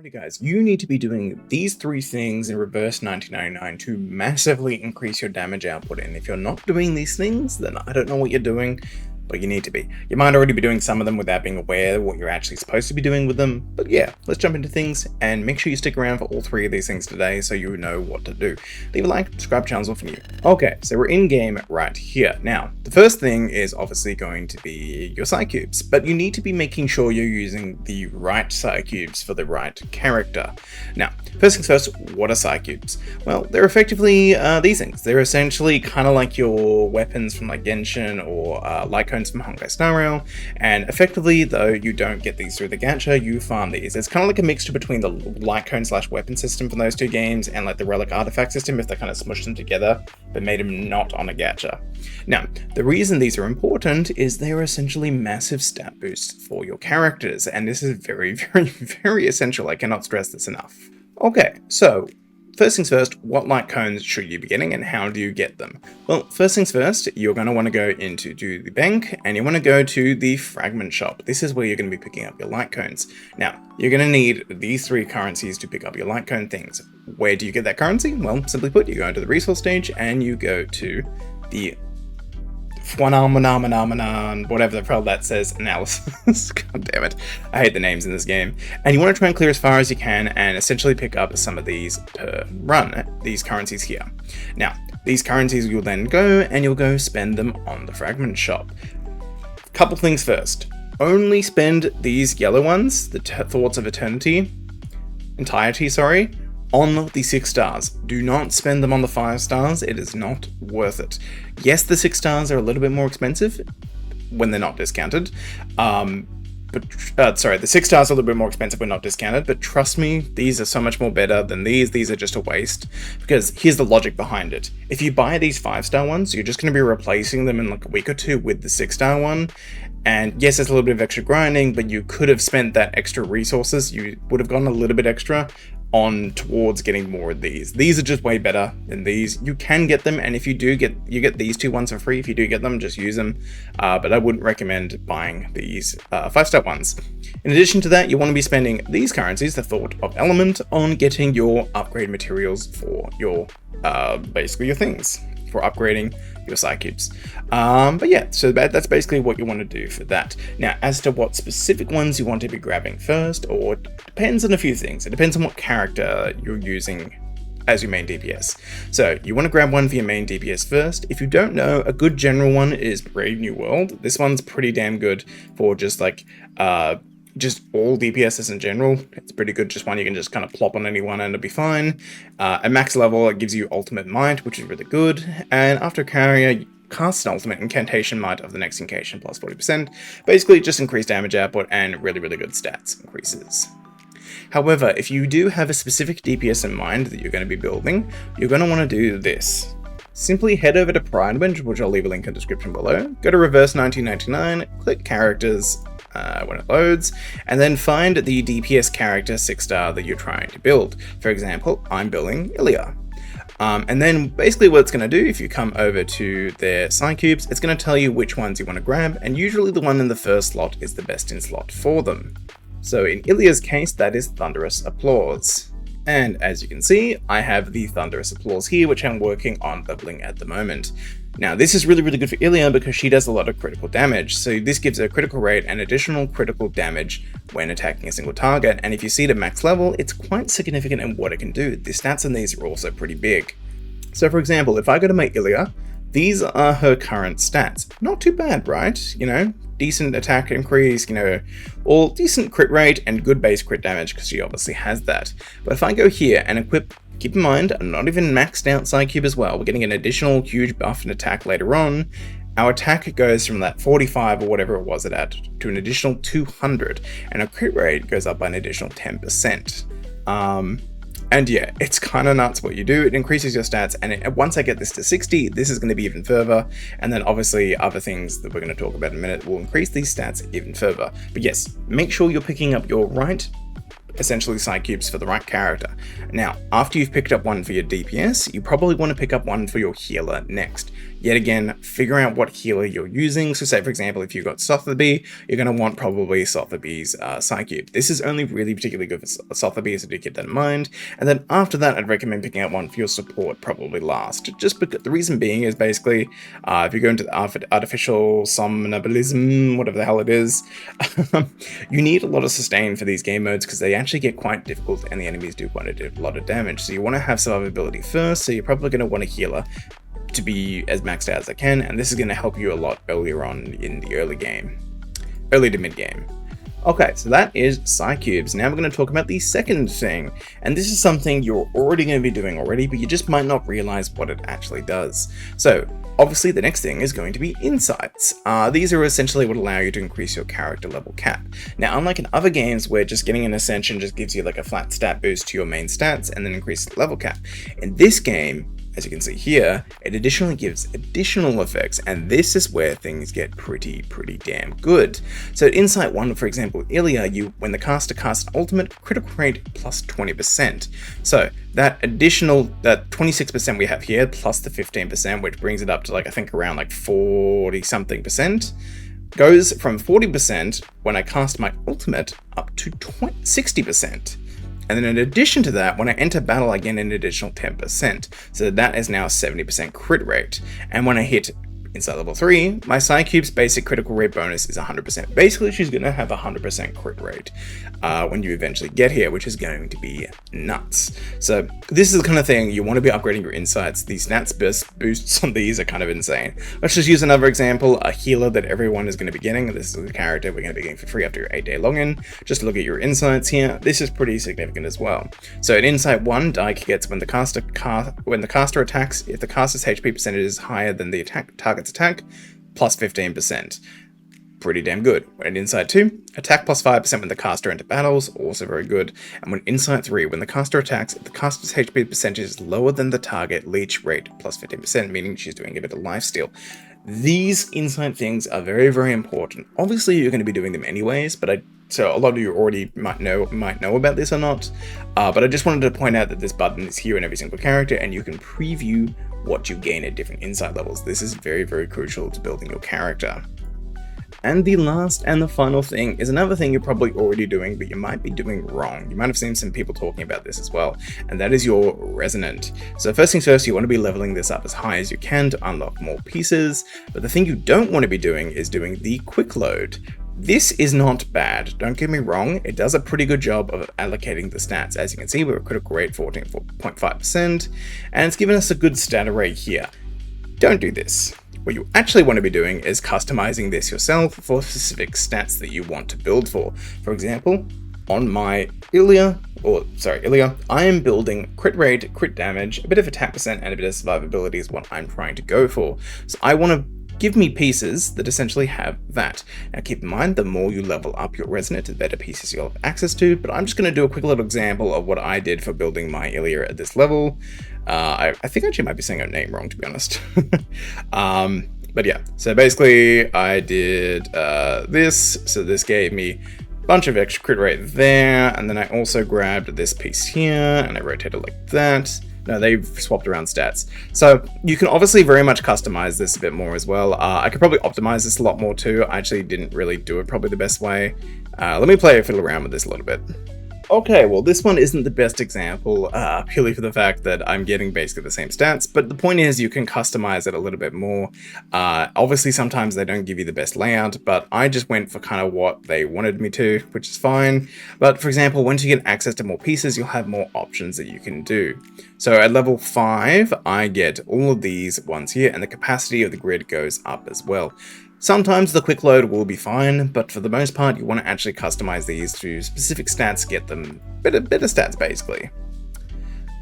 Alrighty guys, you need to be doing these three things in reverse 1999 to massively increase your damage output, and if you're not doing these things, then I don't know what you're doing, but you need to be. You might already be doing some of them without being aware of what you're actually supposed to be doing with them, but yeah, let's jump into things, and make sure you stick around for all three of these things today so you know what to do. Leave a like, subscribe, channel's all for you. Okay, so we're in game right here. Now, the first thing is obviously going to be your psi cubes, but you need to be making sure you're using the right psi cubes for the right character. Now, first things first, what are psi cubes? Well, they're effectively these things. They're essentially kind of like your weapons from like Genshin or light cones from Honkai Star Rail, and effectively, though you don't get these through the gacha, you farm these. It's kind of like a mixture between the light cone / weapon system from those two games and like the relic artifact system if they kind of smushed them together but made them not on a gacha. Now, the reason these are important is they are essentially massive stat boosts for your characters, and this is very, very, very essential. I cannot stress this enough. Okay, so first things first, what light cones should you be getting and how do you get them? Well, first things first, you're going to want to go into the bank and you want to go to the fragment shop. This is where you're going to be picking up your light cones. Now, you're going to need these three currencies to pick up your light cone things. Where do you get that currency? Well, simply put, you go into the resource stage and you go to the whatever the hell that says, analysis. God damn it. I hate the names in this game. And you want to try and clear as far as you can and essentially pick up some of these per run, these currencies here. Now, these currencies you'll then go and you'll go spend them on the fragment shop. Couple things first. Only spend these yellow ones, the Thoughts of Entirety, on the 6 stars. Do not spend them on the 5 stars. It is not worth it. Yes, the 6 stars are a little bit more expensive when they're not discounted. The 6 stars are a little bit more expensive when not discounted, but trust me, these are so much more better than these. These are just a waste, because here's the logic behind it. If you buy these 5-star ones, you're just going to be replacing them in like a week or two with the 6-star one. And yes, there's a little bit of extra grinding, but you could have spent that extra resources. You would have gotten a little bit extra on towards getting more of these. These are just way better than these. You can get them, and if you do get, you get these 2 ones for free. If you do get them, just use them. But I wouldn't recommend buying these 5-star ones. In addition to that, you want to be spending these currencies, the Thought of Element, on getting your upgrade materials for your, basically your things, for upgrading your psi cubes. But yeah, so that's basically what you want to do for that. Now, as to what specific ones you want to be grabbing first, or depends on a few things. It depends on what character you're using as your main DPS. So you want to grab one for your main DPS first. If you don't know, a good general one is Brave New World. This one's pretty damn good for just like just all DPSs in general. It's pretty good, just one you can just kind of plop on anyone and it'll be fine. At max level, it gives you Ultimate Might, which is really good. And after carrier, cast an Ultimate Incantation Might of the next incantation plus 40%. Basically, just increased damage output and really, really good stats increases. However, if you do have a specific DPS in mind that you're going to be building, you're going to want to do this. Simply head over to Pridewind, which I'll leave a link in the description below. Go to reverse 1999, click characters, when it loads, and then find the DPS character 6-star that you're trying to build. For example, I'm building 𝙀𝙓𝙋𝘼𝙉. And then basically what it's going to do, if you come over to their psi cubes, it's going to tell you which ones you want to grab, and usually the one in the first slot is the best in slot for them. So in 𝙀𝙧𝙋𝘼𝙉's case, that is Thunderous Applause. And as you can see, I have the Thunderous Applause here, which I'm working on leveling at the moment. Now, this is really, really good for 𝙀𝙧𝙋𝘼𝙉 because she does a lot of critical damage. So this gives her critical rate and additional critical damage when attacking a single target. And if you see it at max level, it's quite significant in what it can do. The stats in these are also pretty big. So for example, if I go to my 𝙀𝙧𝙃, these are her current stats. Not too bad, right? You know, decent attack increase, you know, all decent crit rate and good base crit damage because she obviously has that. But if I go here and equip, keep in mind, I'm not even maxed out psi cube as well. We're getting an additional huge buff and attack later on. Our attack goes from that 45 or whatever it was at to an additional 200, and our crit rate goes up by an additional 10%. And yeah, it's kind of nuts what you do. It increases your stats, and once I get this to 60, this is going to be even further. And then obviously other things that we're going to talk about in a minute will increase these stats even further. But yes, make sure you're picking up your right essentially psych cubes for the right character. Now, after you've picked up one for your DPS, you probably want to pick up one for your healer next. Yet again, figure out what healer you're using. So say, for example, if you've got 𝙀𝙓𝙋𝘼𝙉, you're going to want probably 𝙀𝙓𝙋𝘼𝙉's psych cube. This is only really particularly good for 𝙀𝙓𝙋𝘼𝙉, so do keep that in mind. And then after that, I'd recommend picking up one for your support, probably last. Just because the reason being is basically, if you go into the artificial somnambulism, whatever the hell it is, you need a lot of sustain for these game modes because they actually get quite difficult and the enemies do quite a lot of damage. So you want to have survivability first, so you're probably going to want a healer to be as maxed out as I can, and this is going to help you a lot earlier on in the early to mid game. Okay, so that is psych cubes. Now we're going to talk about the second thing, and this is something you're already going to be doing already, but you just might not realize what it actually does. So obviously the next thing is going to be insights. These are essentially what allow you to increase your character level cap. Now, unlike in other games where just getting an ascension just gives you like a flat stat boost to your main stats and then increases the level cap, in this game, as you can see here, it additionally gives additional effects, and this is where things get pretty damn good. So Insight 1, for example, 𝙀𝙓𝙋𝘼𝙉, when the caster casts ultimate, critical rate plus 20%. So that additional, that 26% we have here, plus the 15%, which brings it up to like, I think around like 40 something percent, goes from 40% when I cast my ultimate up to 60%. And then in addition to that, when I enter battle, I get an additional 10%. So that is now a 70% crit rate. And when I hit Insight level 3, my psych cube's basic critical rate bonus is 100%. Basically, she's going to have a 100% crit rate when you eventually get here, which is going to be nuts. So this is the kind of thing you want to be upgrading your insights. These stats boosts on these are kind of insane. Let's just use another example, a healer that everyone is going to be getting. This is the character we're going to be getting for free after your 8-day login. Just look at your insights here. This is pretty significant as well. So in Insight 1, Dyke gets when the caster attacks, if the caster's HP percentage is higher than the target's attack, plus 15%. Pretty damn good. When in Insight 2, attack plus 5% when the caster enters battles, also very good. And when Insight 3, when the caster attacks, if the caster's HP percentage is lower than the target, leech rate plus 15%, meaning she's doing a bit of lifesteal. These insight things are very important. Obviously, you're going to be doing them anyways, but so a lot of you already might know about this or not. But I just wanted to point out that this button is here in every single character, and you can preview what you gain at different insight levels. This is very crucial to building your character. And the last and the final thing is another thing you're probably already doing, but you might be doing wrong. You might have seen some people talking about this as well, and that is your resonant. So first things first, you want to be leveling this up as high as you can to unlock more pieces, but the thing you don't want to be doing is doing the quick load. This is not bad, don't get me wrong, it does a pretty good job of allocating the stats. As you can see, we're at critical rate 14.5%, and it's given us a good stat array here. Don't do this. What you actually want to be doing is customizing this yourself for specific stats that you want to build for. For example, on my 𝙀𝙓𝙋𝘼𝙉, I am building crit rate, crit damage, a bit of attack percent, and a bit of survivability is what I'm trying to go for. So I want to give me pieces that essentially have that. Now keep in mind, the more you level up your resonant, the better pieces you'll have access to, but I'm just going to do a quick little example of what I did for building my 𝙀𝙓𝙋𝘼𝙉 at this level. I think I actually might be saying her name wrong, to be honest. But yeah, so basically I did this, so this gave me a bunch of extra crit rate there, and then I also grabbed this piece here, and I rotated like that. No, they've swapped around stats. So you can obviously very much customize this a bit more as well. I could probably optimize this a lot more too. I actually didn't really do it probably the best way. Let me fiddle around with this a little bit. Okay, well this one isn't the best example, purely for the fact that I'm getting basically the same stats, but the point is you can customize it a little bit more. Obviously sometimes they don't give you the best layout, but I just went for kind of what they wanted me to, which is fine. But for example, once you get access to more pieces, you'll have more options that you can do. So at level 5, I get all of these ones here, and the capacity of the grid goes up as well. Sometimes the quick load will be fine, but for the most part, you want to actually customize these to specific stats, get them better stats basically.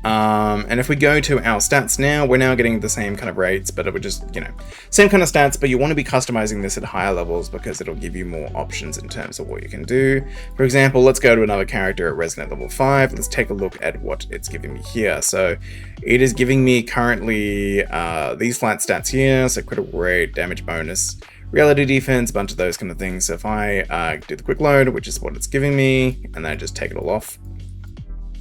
And if we go to our stats now, we're now getting the same kind of rates, but it would just, same kind of stats, but you want to be customizing this at higher levels because it'll give you more options in terms of what you can do. For example, let's go to another character at Resonant level 5. Let's take a look at what it's giving me here. So it is giving me currently these flat stats here, so critical rate, damage bonus, reality defense, a bunch of those kind of things. So if I do the quick load, which is what it's giving me, and then I just take it all off.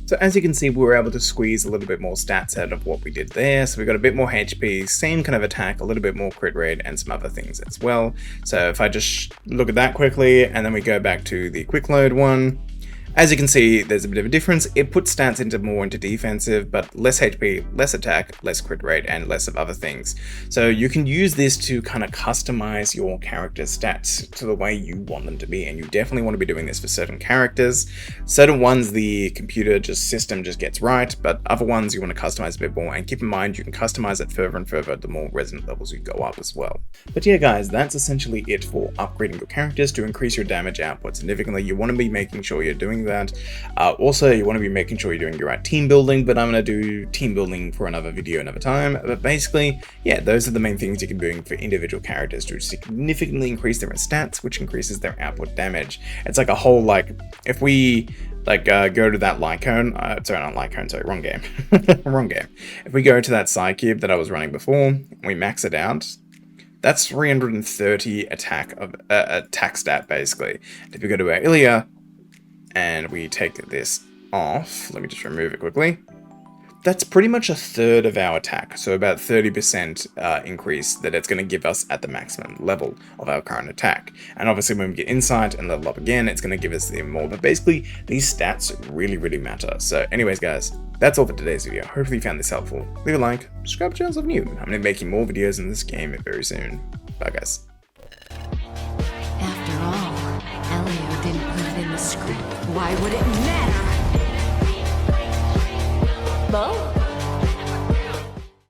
So as you can see, we were able to squeeze a little bit more stats out of what we did there. So we got a bit more HP, same kind of attack, a little bit more crit rate, and some other things as well. So if I just look at that quickly, and then we go back to the quick load one, as you can see, there's a bit of a difference. It puts stats more into defensive, but less HP, less attack, less crit rate, and less of other things. So you can use this to kind of customize your character's stats to the way you want them to be, and you definitely want to be doing this for certain characters. Certain ones the system just gets right, but other ones you want to customize a bit more, and keep in mind you can customize it further and further the more resonant levels you go up as well. But yeah guys, that's essentially it for upgrading your characters to increase your damage output significantly. You want to be making sure you're doing that. Also, you want to be making sure you're doing your right team building, but I'm going to do team building for another video another time. But basically, yeah, those are the main things you can be doing for individual characters to significantly increase their stats, which increases their output damage. It's like a whole, like, if we go to that 𝙀𝙓𝙋𝘼𝙉𝘿, sorry, not 𝙀𝙀𝙋𝘼𝙉𝘿, sorry, wrong game. Wrong game. If we go to that psi cube that I was running before, and we max it out, that's 330 attack stat, basically. And if we go to our 𝙀𝙓𝙋𝘼𝙉, and we take this off, let me just remove it quickly, that's pretty much a third of our attack, so about 30% increase that it's going to give us at the maximum level of our current attack. And obviously when we get insight and level up again, it's going to give us even more, but basically these stats really matter. So anyways guys, that's all for today's video. Hopefully you found this helpful. Leave a like, subscribe to channels if new. I'm going to be making more videos in this game very soon. Bye guys. After all, Elio didn't put it in the script. Why would it matter? Bon